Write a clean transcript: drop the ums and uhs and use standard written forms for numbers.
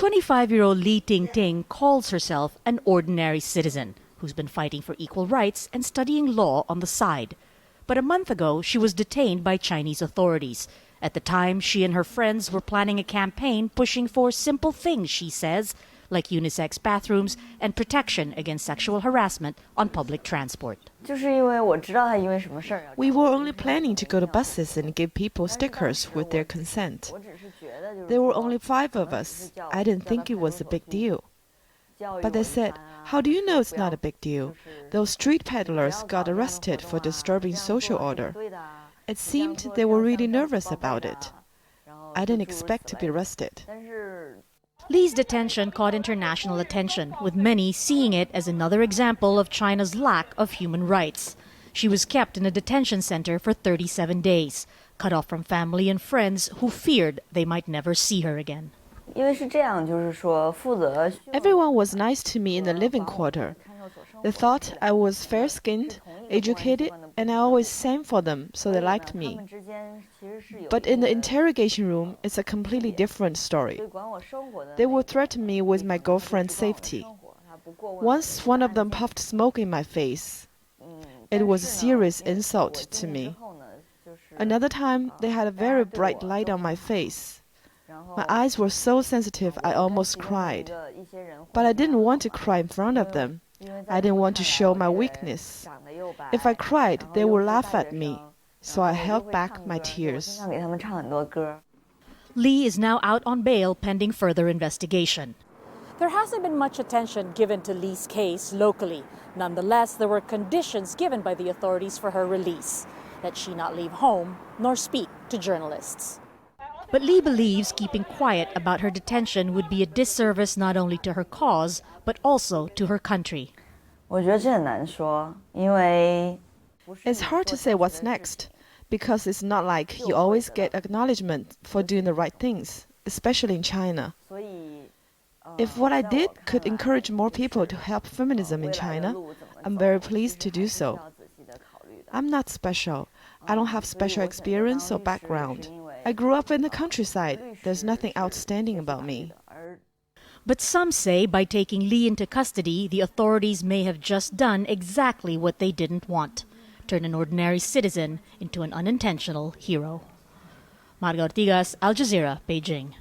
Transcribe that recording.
25-year-old Li Tingting calls herself an ordinary citizen who's been fighting for equal rights and studying law on the side. But a month ago, she was detained by Chinese authorities. At the time, she and her friends were planning a campaign pushing for simple things, she says, like unisex bathrooms and protection against sexual harassment on public transport. We were only planning to go to buses and give people stickers with their consent. There were only 5 of us. I didn't think it was a big deal. But they said, "How do you know it's not a big deal? Those street peddlers got arrested for disturbing social order." It seemed they were really nervous about it. I didn't expect to be arrested. Li's detention caught international attention, with many seeing it as another example of China's lack of human rights. She was kept in a detention center for 37 days, cut off from family and friends who feared they might never see her again. Everyone was nice to me in the living quarter. They thought I was fair-skinned, educated, and I always sang for them, so they liked me. But in the interrogation room, it's a completely different story. They would threaten me with my girlfriend's safety. Once one of them puffed smoke in my face. It was a serious insult to me. Another time, they had a very bright light on my face. My eyes were so sensitive I almost cried. But I didn't want to cry in front of them. I didn't want to show my weakness. If I cried, they would laugh at me, so I held back my tears. Li is now out on bail pending further investigation. There hasn't been much attention given to Li's case locally. Nonetheless, there were conditions given by the authorities for her release, that she not leave home nor speak to journalists. But Li believes keeping quiet about her detention would be a disservice not only to her cause, but also to her country. It's hard to say what's next, because it's not like you always get acknowledgement for doing the right things, especially in China. If what I did could encourage more people to help feminism in China, I'm very pleased to do so. I'm not special. I don't have special experience or background. I grew up in the countryside. There's nothing outstanding about me. But some say by taking Li into custody, the authorities may have just done exactly what they didn't want, turn an ordinary citizen into an unintentional hero. Marga Ortigas, Al Jazeera, Beijing.